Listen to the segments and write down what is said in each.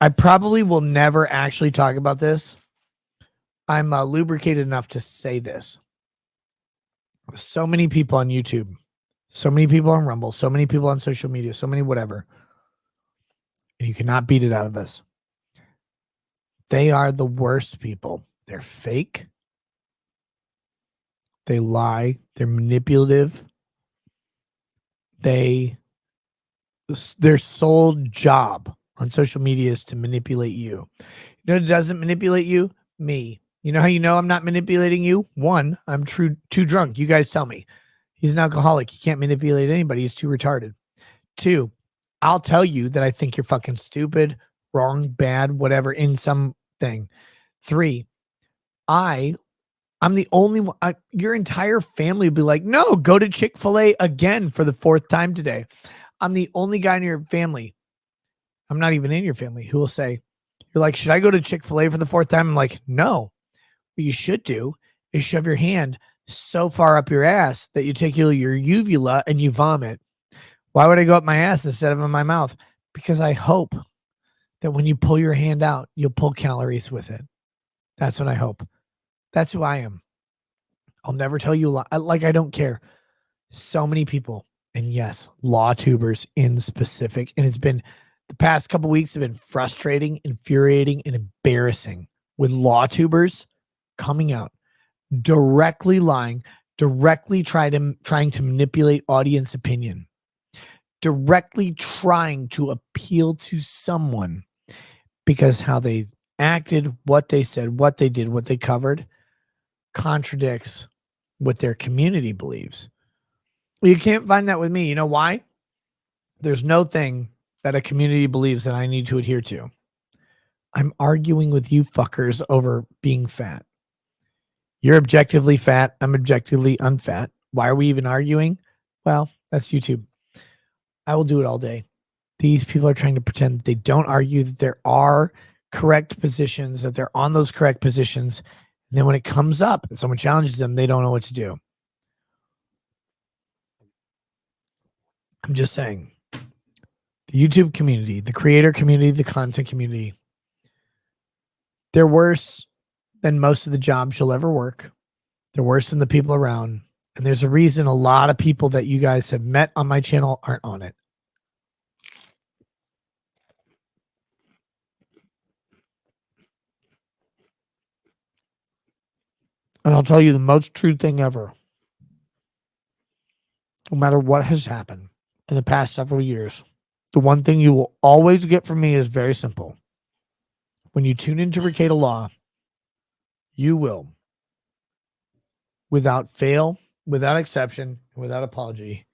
I probably will never actually talk about this. I'm lubricated enough to say this. So many people on YouTube, so many people on Rumble, so many people on social media, so many whatever. And you cannot beat it out of us. They are the worst people. They're fake. They lie. They're manipulative. Their sole job on social media is to manipulate you. You know who doesn't manipulate you? Me. You know how you know I'm not manipulating you? One, I'm too drunk. You guys tell me. He's an alcoholic. He can't manipulate anybody. He's too retarded. Two, I'll tell you that I think you're fucking stupid, wrong, bad, whatever, in something. Three, I'm the only one. Your entire family would be like, no, go to Chick-fil-A again for the 4th time today. I'm the only guy in your family. I'm not even in your family who will say, you're like, should I go to Chick-fil-A for the 4th time? I'm like, no. What you should do is shove your hand so far up your ass that you take your uvula and you vomit. Why would I go up my ass instead of in my mouth? Because I hope that when you pull your hand out, you'll pull calories with it. That's what I hope. That's who I am. I'll never tell you a lie. Like, I don't care. So many people. And yes, Lawtubers in specific. And it's been the past couple weeks have been frustrating, infuriating, and embarrassing with Lawtubers coming out, directly lying, directly trying to manipulate audience opinion, directly trying to appeal to someone because how they acted, what they said, what they did, what they covered contradicts what their community believes. You can't find that with me. You know why? There's no thing that a community believes that I need to adhere to. I'm arguing with you fuckers over being fat. You're objectively fat. I'm objectively unfat. Why are we even arguing? Well, that's YouTube. I will do it all day. These people are trying to pretend that they don't argue, that there are correct positions, that they're on those correct positions. And then when it comes up and someone challenges them, they don't know what to do. I'm just saying, the YouTube community, the creator community, the content community, they're worse than most of the jobs you'll ever work. They're worse than the people around. And there's a reason a lot of people that you guys have met on my channel aren't on it. And I'll tell you the most true thing ever. No matter what has happened in the past several years, the one thing you will always get from me is very simple. When you tune into Ricada Law, you will, without fail, without exception, without apology,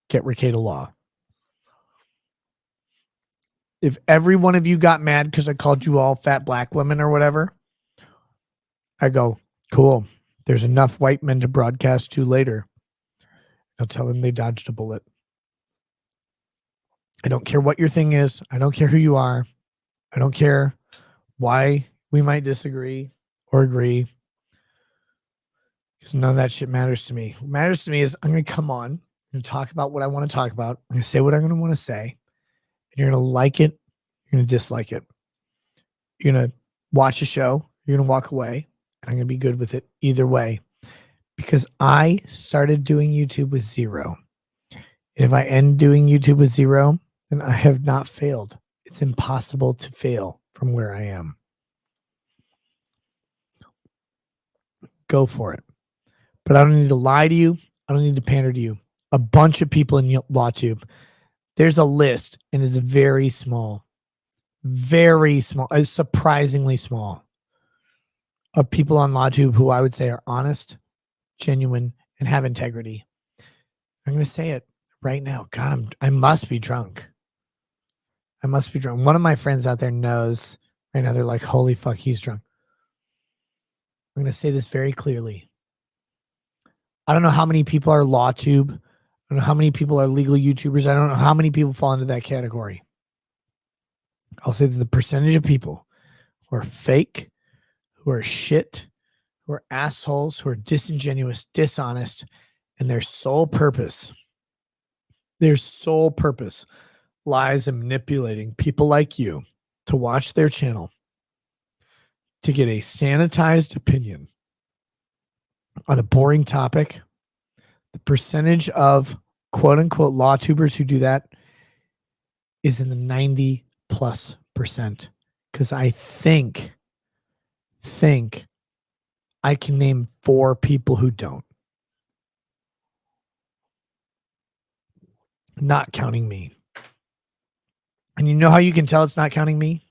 get Ricada Law. If every one of you got mad because I called you all fat black women or whatever, I go, cool. There's enough white men to broadcast to later. I'll tell them they dodged a bullet. I don't care what your thing is. I don't care who you are. I don't care why we might disagree or agree. Because none of that shit matters to me. What matters to me is I'm going to come on and talk about what I want to talk about. I'm going to say what I'm going to want to say. And you're going to like it. You're going to dislike it. You're going to watch a show. You're going to walk away. And I'm going to be good with it either way. Because I started doing YouTube with 0. And if I end doing YouTube with 0, then I have not failed. It's impossible to fail from where I am. Go for it. But I don't need to lie to you. I don't need to pander to you. A bunch of people in Lawtube. There's a list, and it's very small. Very small. It's surprisingly small. Of people on Lawtube who I would say are honest, genuine, and have integrity. I'm going to say it right now. God, I must be drunk. I must be drunk. One of my friends out there knows right now. They're like, holy fuck, he's drunk. I'm going to say this very clearly. I don't know how many people are Lawtube. I don't know how many people are legal YouTubers. I don't know how many people fall into that category. I'll say that the percentage of people who are fake, who are shit, who are assholes, who are disingenuous, dishonest, and their sole purpose lies in manipulating people like you to watch their channel to get a sanitized opinion on a boring topic, the percentage of quote unquote Lawtubers who do that is in the 90+%. Because I think I can name 4 people who don't. Not counting me. And you know how you can tell it's not counting me?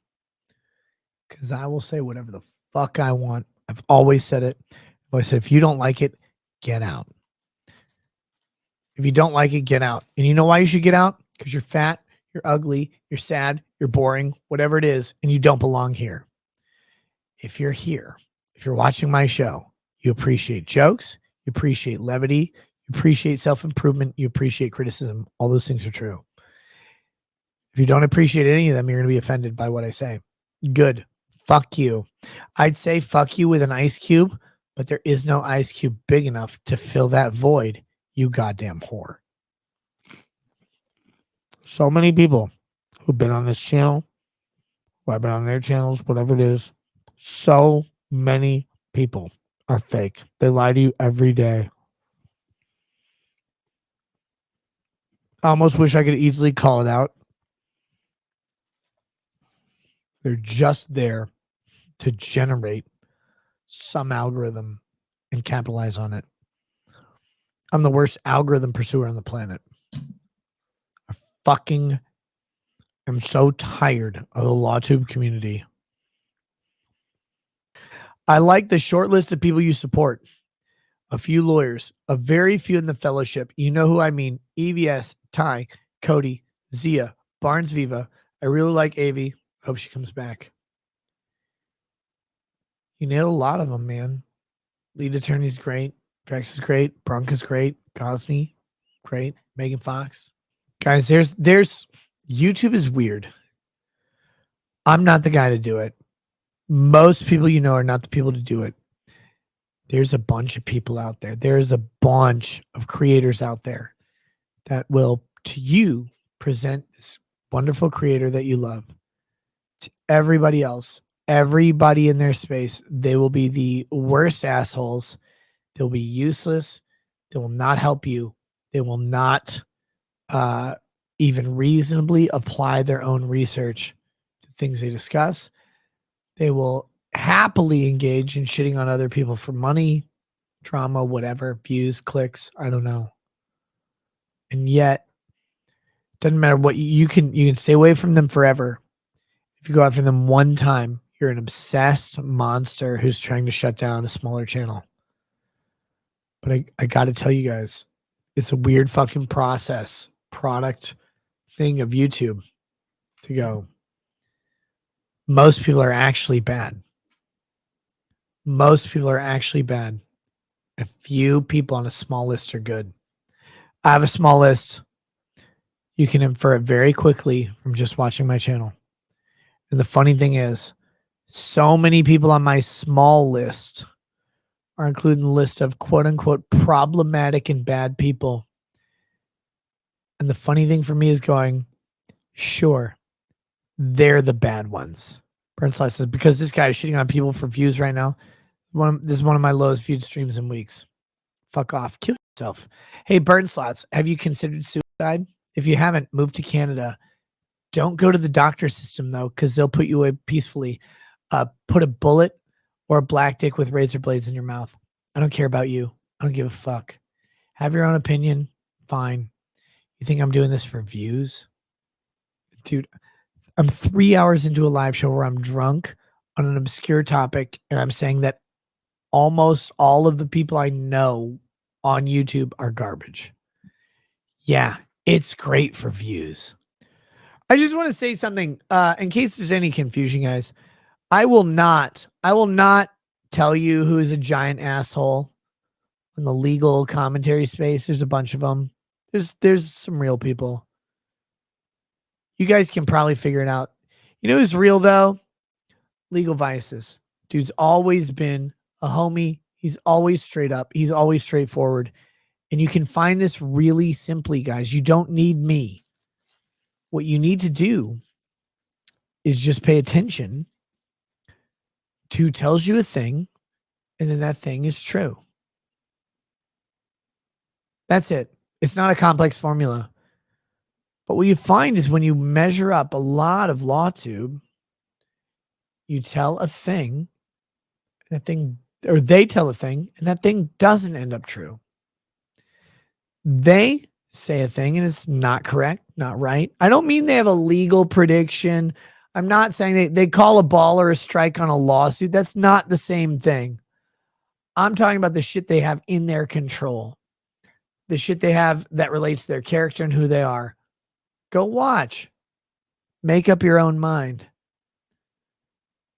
Because I will say whatever the fuck I want. I've always said it. I've always said, if you don't like it, get out. If you don't like it, get out. And you know why you should get out? Because you're fat, you're ugly, you're sad, you're boring, whatever it is, and you don't belong here. If you're here, if you're watching my show, you appreciate jokes, you appreciate levity, you appreciate self-improvement, you appreciate criticism. All those things are true. If you don't appreciate any of them, you're going to be offended by what I say. Good. Fuck you. I'd say fuck you with an ice cube, but there is no ice cube big enough to fill that void, you goddamn whore. So many people who've been on this channel, who have been on their channels, whatever it is, so many people are fake. They lie to you every day. I almost wish I could easily call it out. They're just there to generate some algorithm and capitalize on it. I'm the worst algorithm pursuer on the planet. I fucking am so tired of the LawTube community. I like the short list of people you support. A few lawyers, a very few in the fellowship. You know who I mean. EVS, Ty, Cody, Zia, Barnes Viva. I really like Avi. Hope she comes back. You nailed a lot of them, man. Lead attorney's great. Drex is great. Bronca's great. Gosney, great. Megan Fox. Guys, there's YouTube is weird. I'm not the guy to do it. Most people you know are not the people to do it. There's a bunch of people out there. There's a bunch of creators out there that will, to you, present this wonderful creator that you love. To everybody else, everybody in their space, they will be the worst assholes. They'll be useless. They will not help you. They will not even reasonably apply their own research to things they discuss. They will happily engage in shitting on other people for money, drama, whatever, views, clicks, I don't know. And yet, it doesn't matter what you can stay away from them forever. If you go after them one time, you're an obsessed monster who's trying to shut down a smaller channel. But I got to tell you guys, it's a weird fucking product thing of YouTube to go. Most people are actually bad. Most people are actually bad. A few people on a small list are good. I have a small list. You can infer it very quickly from just watching my channel. And the funny thing is, so many people on my small list are included in the list of quote unquote problematic and bad people. And the funny thing for me is going, sure, they're the bad ones. Burn Slice says, because this guy is shitting on people for views right now. This is one of my lowest viewed streams in weeks. Fuck off. Kill yourself. Hey, Burn Slots, have you considered suicide? If you haven't, move to Canada. Don't go to the doctor system, though, because they'll put you away peacefully. Put a bullet or a black dick with razor blades in your mouth. I don't care about you. I don't give a fuck. Have your own opinion. Fine. You think I'm doing this for views? Dude, I'm 3 hours into a live show where I'm drunk on an obscure topic, and I'm saying that almost all of the people I know on YouTube are garbage. Yeah, it's great for views. I just want to say something in case there's any confusion, guys. I will not tell you who is a giant asshole in the legal commentary space. There's a bunch of them. There's some real people. You guys can probably figure it out. You know who's real though? Legal Vices. Dude's always been a homie. He's always straight up. He's always straightforward. And you can find this really simply, guys. You don't need me. What you need to do is just pay attention to tells you a thing, and then that thing is true. That's it. It's not a complex formula. But what you find is when you measure up a lot of Lawtube, you tell a thing, that thing, or they tell a thing, and that thing doesn't end up true. They say a thing and it's not correct, not right. I don't mean they have a legal prediction. I'm not saying they call a ball or a strike on a lawsuit. That's not the same thing. I'm talking about the shit they have in their control, the shit they have that relates to their character and who they are. Go watch. Make up your own mind.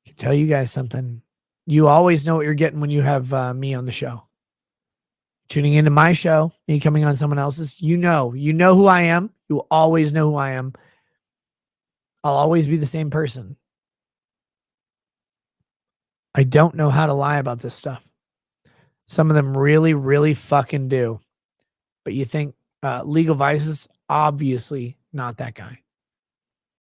I can tell you guys something. You always know what you're getting when you have me on the show. Tuning into my show, me coming on someone else's, you know who I am. You will always know who I am. I'll always be the same person. I don't know how to lie about this stuff. Some of them really, really fucking do. But you think Legal Vices, obviously not that guy.